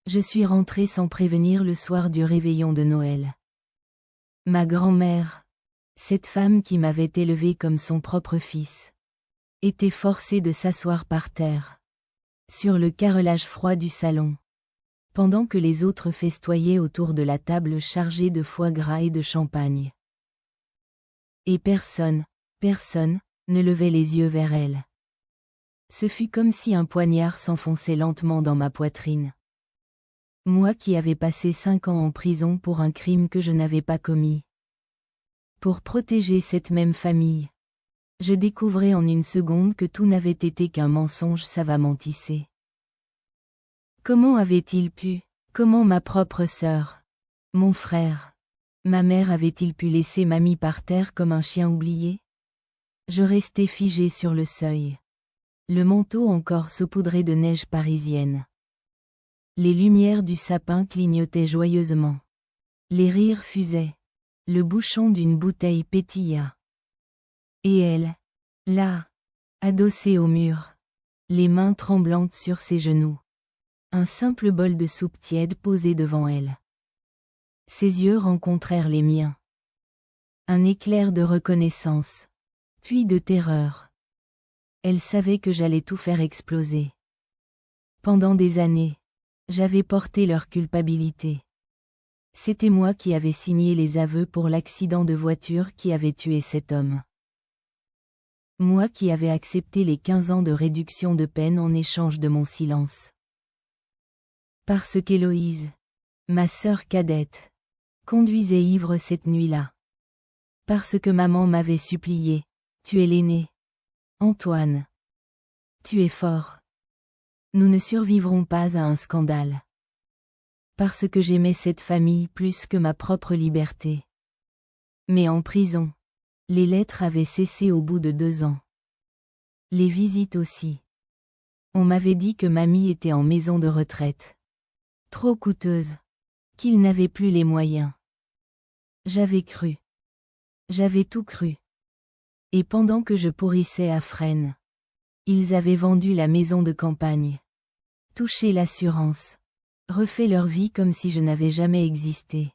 Je suis rentrée sans prévenir le soir du réveillon de Noël. Ma grand-mère, cette femme qui m'avait élevée comme son propre fils, était forcée de s'asseoir par terre, sur le carrelage froid du salon, pendant que les autres festoyaient autour de la table chargée de foie gras et de champagne. Et personne ne levait les yeux vers elle. Ce fut comme si un poignard s'enfonçait lentement dans ma poitrine. Moi qui avais passé 5 ans en prison pour un crime que je n'avais pas commis. Pour protéger cette même famille, je découvrais en une seconde que tout n'avait été qu'un mensonge savamment tissé. Comment avait-il pu, comment ma propre sœur, mon frère, ma mère avait-il pu laisser mamie par terre comme un chien oublié? Je restais figée sur le seuil. Le manteau encore saupoudré de neige parisienne. Les lumières du sapin clignotaient joyeusement. Les rires fusaient. Le bouchon d'une bouteille pétilla. Et elle, là, adossée au mur, les mains tremblantes sur ses genoux. Un simple bol de soupe tiède posé devant elle. Ses yeux rencontrèrent les miens. Un éclair de reconnaissance, puis de terreur. Elle savait que j'allais tout faire exploser. Pendant des années, j'avais porté leur culpabilité. C'était moi qui avais signé les aveux pour l'accident de voiture qui avait tué cet homme. Moi qui avais accepté les 15 ans de réduction de peine en échange de mon silence. Parce qu'Héloïse, ma sœur cadette, conduisait ivre cette nuit-là. Parce que maman m'avait supplié, tu es l'aîné. Antoine. Tu es fort. Nous ne survivrons pas à un scandale. Parce que j'aimais cette famille plus que ma propre liberté. Mais en prison, les lettres avaient cessé au bout de 2 ans. Les visites aussi. On m'avait dit que mamie était en maison de retraite. Trop coûteuse. Qu'il n'avait plus les moyens. J'avais cru. J'avais tout cru. Et pendant que je pourrissais à Fresnes, ils avaient vendu la maison de campagne. Touché l'assurance. Refait leur vie comme si je n'avais jamais existé.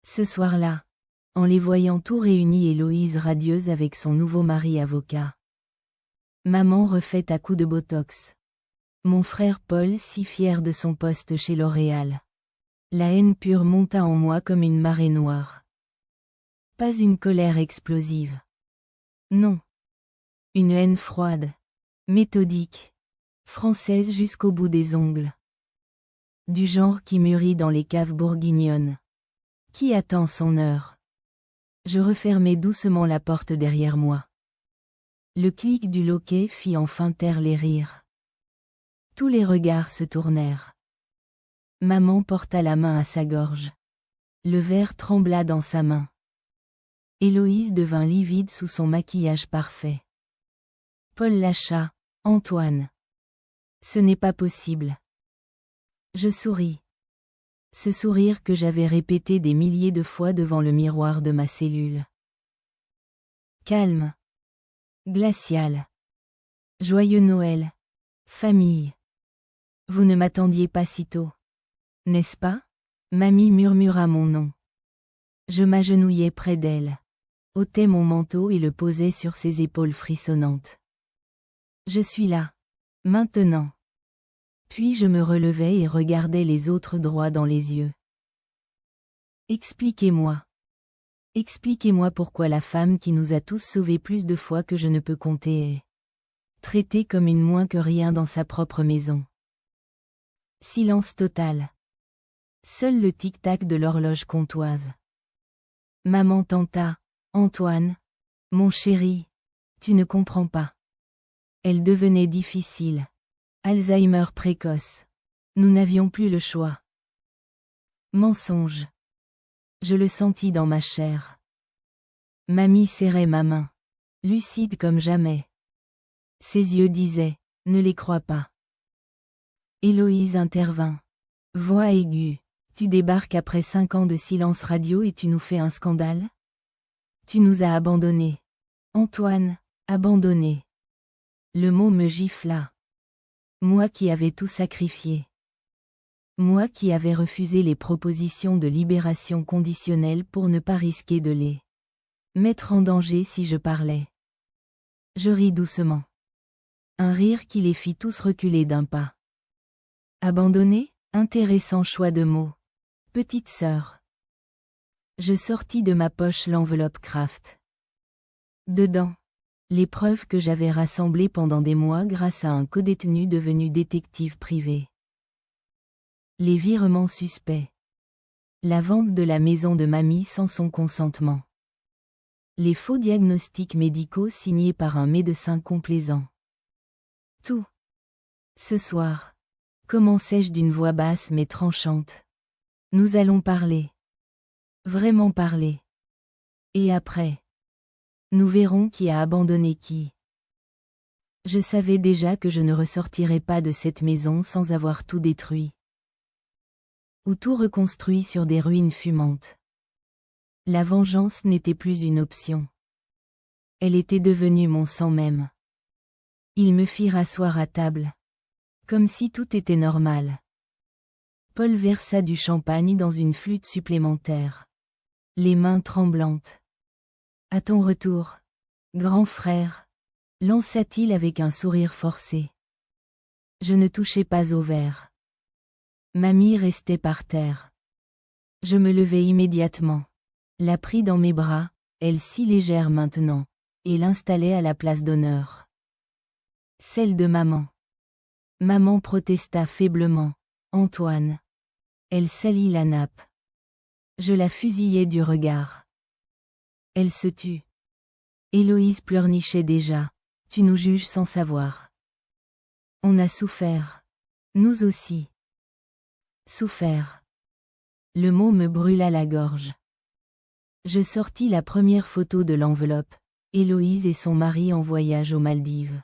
Ce soir-là, en les voyant tout réunis, Héloïse radieuse avec son nouveau mari avocat. Maman refaite à coups de botox. Mon frère Paul si fier de son poste chez L'Oréal. La haine pure monta en moi comme une marée noire. Pas une colère explosive. Non. Une haine froide, méthodique, française jusqu'au bout des ongles. Du genre qui mûrit dans les caves bourguignonnes. Qui attend son heure. Je refermai doucement la porte derrière moi. Le clic du loquet fit enfin taire les rires. Tous les regards se tournèrent. Maman porta la main à sa gorge. Le verre trembla dans sa main. Héloïse devint livide sous son maquillage parfait. Paul lâcha, Antoine. Ce n'est pas possible. Je souris. Ce sourire que j'avais répété des milliers de fois devant le miroir de ma cellule. Calme. Glacial. Joyeux Noël. Famille. Vous ne m'attendiez pas si tôt. N'est-ce pas? Mamie murmura mon nom. Je m'agenouillai près d'elle. Ôtai mon manteau et le posai sur ses épaules frissonnantes. Je suis là. Maintenant. Puis je me relevai et regardai les autres droit dans les yeux. Expliquez-moi. Expliquez-moi pourquoi la femme qui nous a tous sauvés plus de fois que je ne peux compter est traitée comme une moins que rien dans sa propre maison. Silence total. Seul le tic-tac de l'horloge comtoise. Maman tenta, Antoine, mon chéri, tu ne comprends pas. Elle devenait difficile. Alzheimer précoce. Nous n'avions plus le choix. Mensonge. Je le sentis dans ma chair. Mamie serrait ma main. Lucide comme jamais. Ses yeux disaient, ne les crois pas. Héloïse intervint. Voix aiguë. Tu débarques après 5 ans de silence radio et tu nous fais un scandale? Tu nous as abandonnés. Antoine, abandonnés. Le mot me gifla. Moi qui avais tout sacrifié. Moi qui avais refusé les propositions de libération conditionnelle pour ne pas risquer de les mettre en danger si je parlais. Je ris doucement. Un rire qui les fit tous reculer d'un pas. Abandonné? Intéressant choix de mots. Petite sœur. Je sortis de ma poche l'enveloppe Kraft. Dedans, les preuves que j'avais rassemblées pendant des mois grâce à un codétenu devenu détective privé. Les virements suspects. La vente de la maison de mamie sans son consentement. Les faux diagnostics médicaux signés par un médecin complaisant. Tout. Ce soir, commençai-je d'une voix basse mais tranchante. Nous allons parler. Vraiment parler. Et après, nous verrons qui a abandonné qui. Je savais déjà que je ne ressortirais pas de cette maison sans avoir tout détruit. Ou tout reconstruit sur des ruines fumantes. La vengeance n'était plus une option. Elle était devenue mon sang même. Ils me firent asseoir à table. Comme si tout était normal. Paul versa du champagne dans une flûte supplémentaire. Les mains tremblantes. À ton retour, grand frère, lança-t-il avec un sourire forcé. Je ne touchais pas au verre. Mamie restait par terre. Je me levai immédiatement. La pris dans mes bras, elle si légère maintenant, et l'installai à la place d'honneur. Celle de maman. Maman protesta faiblement. Antoine. Elle salit la nappe. Je la fusillai du regard. Elle se tut. Héloïse pleurnichait déjà. Tu nous juges sans savoir. On a souffert. Nous aussi. Souffert. Le mot me brûla la gorge. Je sortis la première photo de l'enveloppe. Héloïse et son mari en voyage aux Maldives.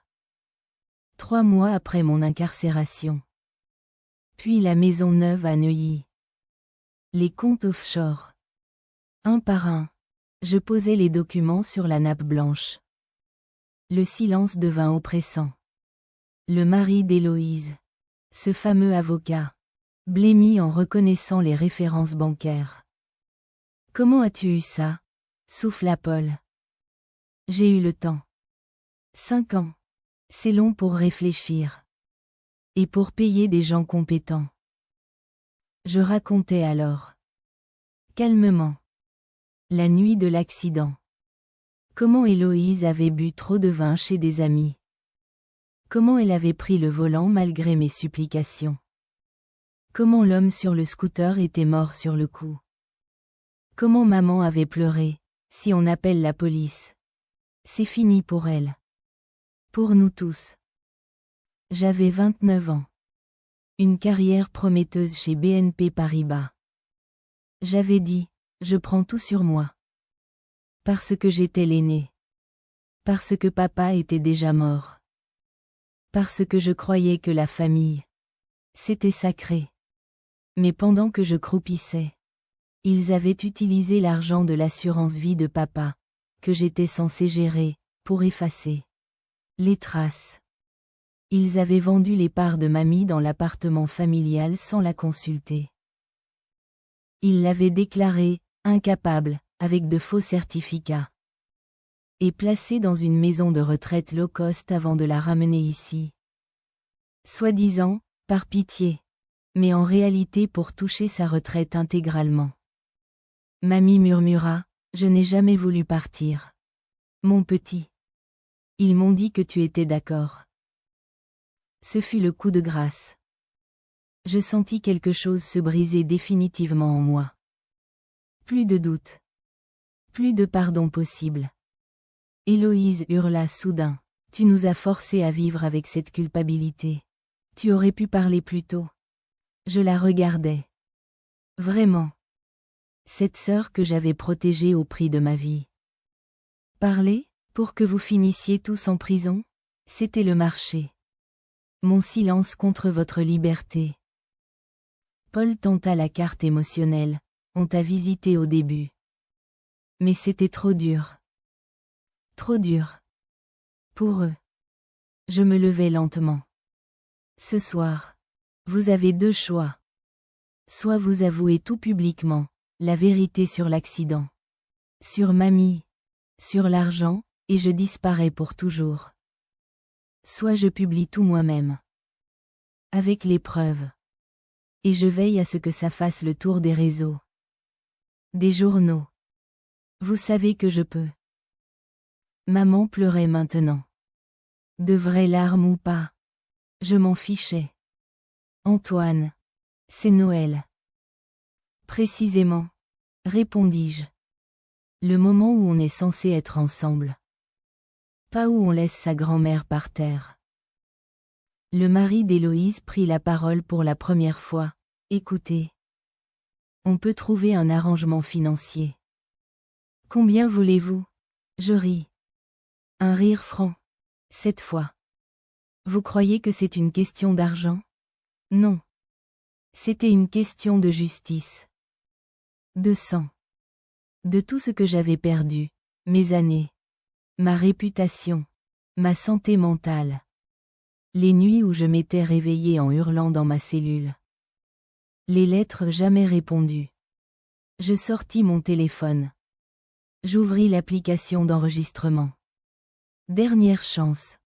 3 mois après mon incarcération. Puis la maison neuve à Neuilly. Les comptes offshore. Un par un, je posai les documents sur la nappe blanche. Le silence devint oppressant. Le mari d'Héloïse. Ce fameux avocat. Blêmi en reconnaissant les références bancaires. Comment as-tu eu ça? Souffla Paul. J'ai eu le temps. 5 ans. C'est long pour réfléchir. Et pour payer des gens compétents. Je racontais alors. Calmement. La nuit de l'accident. Comment Héloïse avait bu trop de vin chez des amis. Comment elle avait pris le volant malgré mes supplications. Comment l'homme sur le scooter était mort sur le coup. Comment maman avait pleuré. Si on appelle la police. C'est fini pour elle. Pour nous tous. J'avais 29 ans. Une carrière prometteuse chez BNP Paribas. J'avais dit, je prends tout sur moi. Parce que j'étais l'aîné. Parce que papa était déjà mort. Parce que je croyais que la famille, c'était sacré. Mais pendant que je croupissais, ils avaient utilisé l'argent de l'assurance vie de papa, que j'étais censé gérer, pour effacer les traces. Ils avaient vendu les parts de mamie dans l'appartement familial sans la consulter. Ils l'avaient déclarée incapable, avec de faux certificats. Et placée dans une maison de retraite low cost avant de la ramener ici. Soi-disant, par pitié. Mais en réalité pour toucher sa retraite intégralement. Mamie murmura, je n'ai jamais voulu partir. Mon petit. Ils m'ont dit que tu étais d'accord. Ce fut le coup de grâce. Je sentis quelque chose se briser définitivement en moi. Plus de doute. Plus de pardon possible. Héloïse hurla soudain. Tu nous as forcés à vivre avec cette culpabilité. Tu aurais pu parler plus tôt. Je la regardais. Vraiment. Cette sœur que j'avais protégée au prix de ma vie. Parler, pour que vous finissiez tous en prison? C'était le marché. Mon silence contre votre liberté. Paul tenta la carte émotionnelle. On t'a visité au début. Mais c'était trop dur. Trop dur. Pour eux. Je me levai lentement. Ce soir. Vous avez 2 choix. Soit vous avouez tout publiquement, la vérité sur l'accident. Sur mamie. Sur l'argent, et je disparais pour toujours. Soit je publie tout moi-même. Avec les preuves. Et je veille à ce que ça fasse le tour des réseaux. Des journaux. Vous savez que je peux. Maman pleurait maintenant. De vraies larmes ou pas. Je m'en fichais. Antoine. C'est Noël. Précisément. Répondis-je. Le moment où on est censé être ensemble. Pas où on laisse sa grand-mère par terre. Le mari d'Héloïse prit la parole pour la première fois. Écoutez. On peut trouver un arrangement financier. Combien voulez-vous? Je ris. Un rire franc. Cette fois. Vous croyez que c'est une question d'argent? Non. C'était une question de justice. De sang. De tout ce que j'avais perdu. Mes années. Ma réputation. Ma santé mentale. Les nuits où je m'étais réveillée en hurlant dans ma cellule. Les lettres jamais répondues. Je sortis mon téléphone. J'ouvris l'application d'enregistrement. Dernière chance.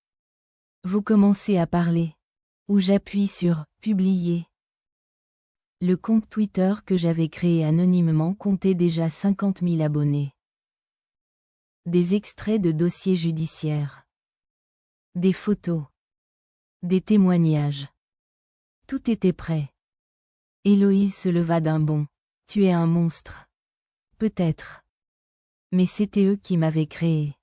Vous commencez à parler. Ou j'appuie sur « Publier ». Le compte Twitter que j'avais créé anonymement comptait déjà 50 000 abonnés. Des extraits de dossiers judiciaires. Des photos. Des témoignages. Tout était prêt. Héloïse se leva d'un bond. Tu es un monstre. Peut-être. Mais c'était eux qui m'avaient créé.